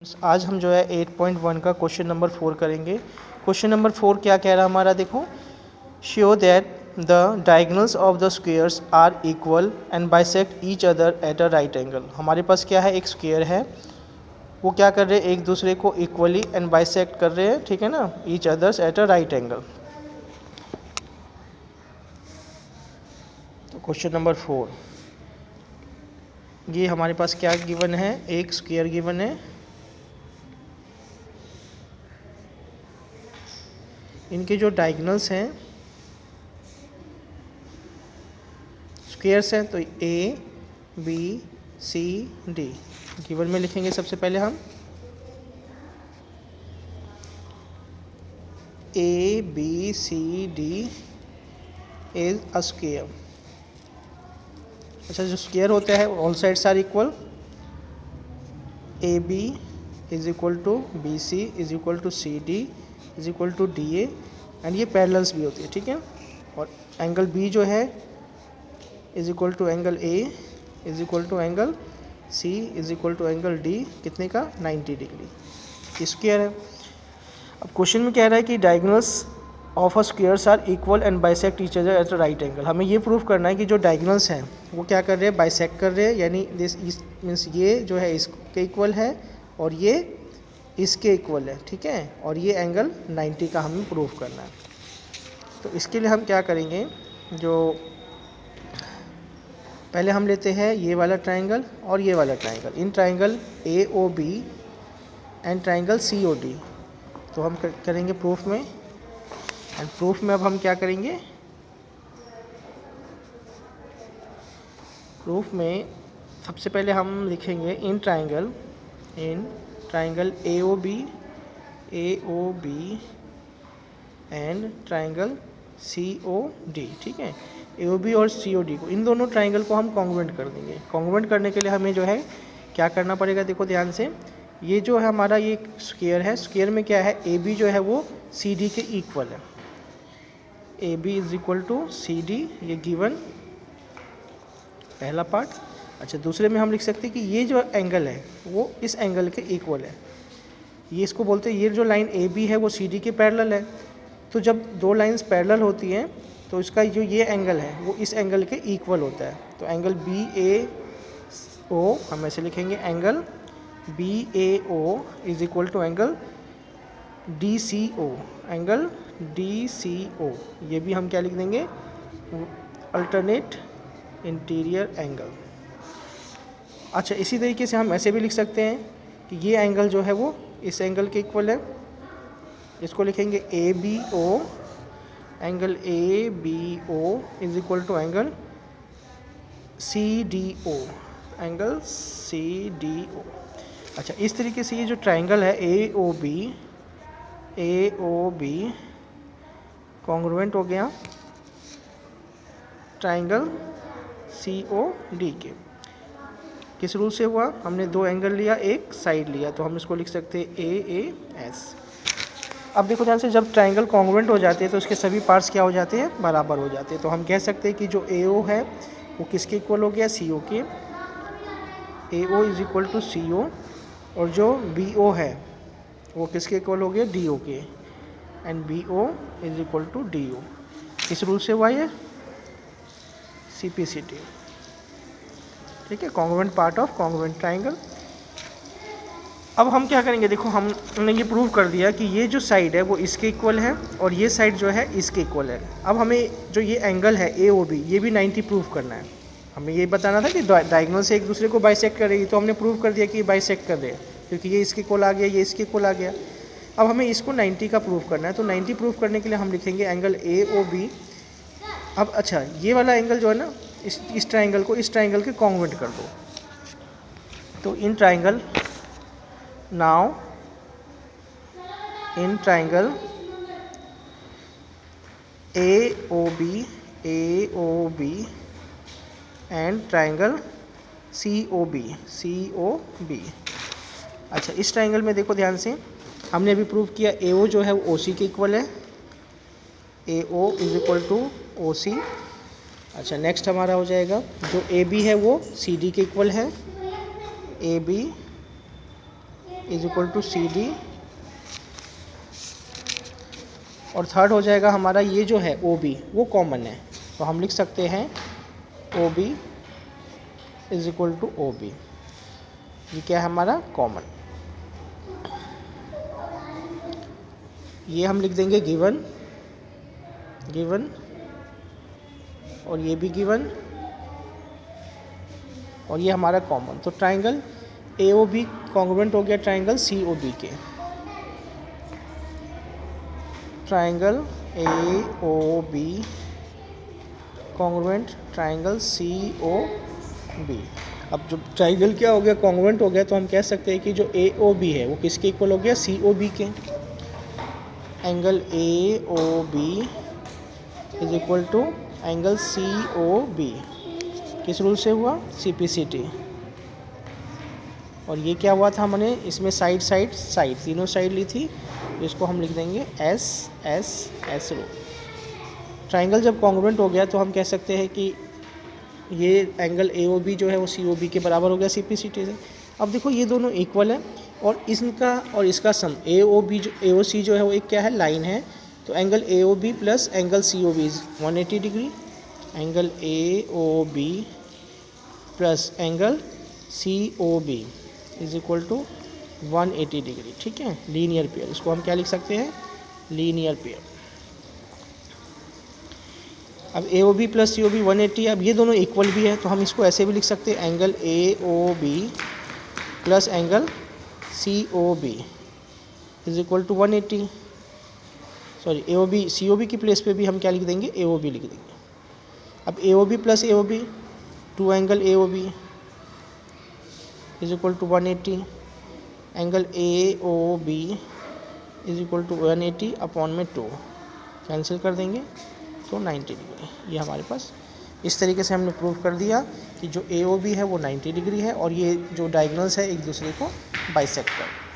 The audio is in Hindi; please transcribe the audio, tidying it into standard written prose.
आज हम जो है 8.1 का क्वेश्चन नंबर 4 करेंगे। क्वेश्चन नंबर 4 क्या कह रहा है हमारा, देखो, show that the diagonals of the squares are equal and bisect each other at a right angle. हमारे पास क्या है, एक स्क्वायर है, वो क्या कर रहे हैं, एक दूसरे को इक्वली एंड बाइसेक्ट कर रहे हैं, ठीक है ना, each others eight a right angle. तो क्वेश्चन नंबर 4, ये हमारे पास क्या गिवन है, एक स्क्वायर गिवन है, इनके जो डायगोनल्स हैं, स्क्वायर्स हैं, तो A B C D given में लिखेंगे। सबसे पहले हम A B C D is a square. अच्छा, जो स्क्वायर होता है all sides are equal, A B is equal to B C is equal to C D is equal to D A, and ये पैरेलल्स भी होती है, ठीक है। और एंगल बी जो है is equal to angle A is equal to angle C is equal to angle D, कितने का, 90 डिग्री। स्क्वायर है। अब क्वेश्चन में कह रहा है कि diagonals of a squares are equal and bisect each other at a right angle. हमें ये प्रूव करना है कि जो डायगोनल्स हैं वो क्या कर रहे हैं, बाइसेक्ट कर रहे हैं, यानी दिस मीन्स ये जो है इसके इक्वल है और ये इसके इक्वल है, ठीक है, और ये एंगल 90 का हमें प्रूव करना है। तो इसके लिए हम क्या करेंगे, जो पहले हम लेते हैं ये वाला ट्रायंगल और ये वाला triangle, in triangle A O B and triangle C O D. तो हम करेंगे प्रूफ में, एंड प्रूफ में अब हम क्या करेंगे, प्रूफ में सबसे पहले हम लिखेंगे in triangle A O B and triangle C O D, ठीक है। ए ओ बी और सी ओ डी को, इन दोनों ट्रायंगल को हम कॉन्ग्रुएंट कर देंगे। कॉन्ग्रुएंट करने के लिए हमें जो है क्या करना पड़ेगा, देखो ध्यान से, ये जो है हमारा ये स्क्वायर है, स्क्वायर में क्या है, ए बी जो है वो सी डी के इक्वल है, A B is equal to C D, ये गिवन पहला पार्ट। अच्छा, दूसरे में हम लिख सकते हैं कि ये जो एंगल है वो इस एंगल के इक्वल है, ये इसको बोलते हैं, ये जो लाइन ए बी है वो सी डी के पैरेलल है। तो जब दो लाइंस पैरेलल होती हैं तो इसका जो ये एंगल है वो इस एंगल के इक्वल होता है। तो एंगल बी ए ओ हम ऐसे लिखेंगे, angle B A O is equal to angle D C O, angle D C O, ये भी हम क्या लिख देंगे, अल्टरनेट इंटीरियर एंगल। अच्छा, इसी तरीके से हम ऐसे भी लिख सकते हैं कि ये एंगल जो है वो इस एंगल के इक्वल है, इसको लिखेंगे A B O, angle A B O is equal to angle C D O, angle C D O. अच्छा, इस तरीके से ये जो ट्रायंगल है ए ओ बी कॉन्ग्रुएंट हो गया ट्रायंगल सी ओ डी के। किस रूल से हुआ, हमने दो एंगल लिया, एक साइड लिया, तो हम इसको लिख सकते हैं ए एस। अब देखो ध्यान से, जब ट्रायंगल कॉन्ग्रुएंट हो जाते हैं तो उसके सभी पार्ट्स क्या हो जाते हैं, बराबर हो जाते हैं। तो हम कह सकते हैं कि जो ए ओ है वो किसके इक्वल हो गया, सी ओ के, ए ओ इज इक्वल टू सी ओ, और जो बी ओ है वो किसके इक्वल हो गया, डी ओ के, and B O is equal to D O. किस रूल से हुआ ये, सी पी सी टी, ठीक है, congruent part of congruent triangle. अब हम क्या करेंगे, देखो हमने ये प्रूव कर दिया कि ये जो साइड है वो इसके इक्वल है और ये साइड जो है इसके इक्वल है। अब हमें जो ये एंगल है ए ओ बी, ये भी 90 प्रूव करना है। हमें ये बताना था कि डायगोनल से एक दूसरे को बाइसेक्ट करेगी, तो हमने प्रूव कर दिया कि ये बाइसेक्ट कर रहे हैं, क्योंकि ये इसके इक्वल आ गया, ये इसके इक्वल आ गया। अब हमें इसको 90 का प्रूव करना है, तो 90 प्रूव करने के लिए हम लिखेंगे एंगल ए ओ बी। अब अच्छा, ये वाला एंगल जो है ना, इस ट्रायंगल को इस ट्रायंगल के कॉन्ग्रुएंट कर दो। तो in triangle now in triangle A O B and triangle C O B. अच्छा, इस ट्रायंगल में देखो ध्यान से, हमने अभी प्रूव किया ए ओ जो है वो ओ सी के इक्वल है, A O is equal to O C. अच्छा, नेक्स्ट हमारा हो जाएगा जो ए बी है वो सी डी के इक्वल है, A B is equal to C D, और थर्ड हो जाएगा हमारा ये जो है ओ बी, वो कॉमन है, तो हम लिख सकते हैं O B is equal to O B. ये क्या है हमारा कॉमन। ये हम लिख देंगे गिवन, गिवन, और ये भी गिवन, और ये हमारा कॉमन। तो triangle A O B congruent हो गया ट्राइंगल सी ओ बी के। Triangle A O B congruent triangle C O B. अब जब ट्राइंगल क्या हो गया, कॉन्ग्रुएंट हो गया, तो हम कह सकते हैं कि जो ए ओ बी है वो किसके इक्वल हो गया, सी ओ बी के। Angle A O B is equal to angle C O B, किस रूल से हुआ, CPCT। और ये क्या हुआ था, हमने इसमें साइड साइड साइड तीनों साइड ली थी, इसको हम लिख देंगे S S S rule. Triangle जब कॉन्ग्रुएंट हो गया तो हम कह सकते हैं कि ये एंगल ए ओ बी जो है वो सी ओ बी के बराबर हो गया CPCT से। अब देखो ये दोनों इक्वल है, और इनका और इसका सम ए ओ बी जो ए ओ सी जो है वो एक क्या है, लाइन है। तो angle A O B plus angle C O B is 180 degree. Angle A O B plus angle C O B is equal to 180 degree, ठीक है, लीनियर पेयर। इसको हम क्या लिख सकते हैं, लीनियर पेयर। अब A O B plus C O B 180, अब ये दोनों इक्वल भी है, तो हम इसको ऐसे भी लिख सकते हैं, angle A O B plus angle C O B is equal to 180। Sorry, A O B C O B की प्लेस पे भी हम क्या लिख देंगे, ए ओ बी लिख देंगे। अब A O B plus A O B, two angle A O B is equal to 180। Angle A O B is equal to 180 upon में 2 कैंसिल कर देंगे, तो 90 डिग्री। ये हमारे पास इस तरीके से हमने प्रूव कर दिया कि जो ए ओ बी है वो 90 डिग्री है, और ये जो डायगोनल्स है एक दूसरे को बाइसेक्ट कर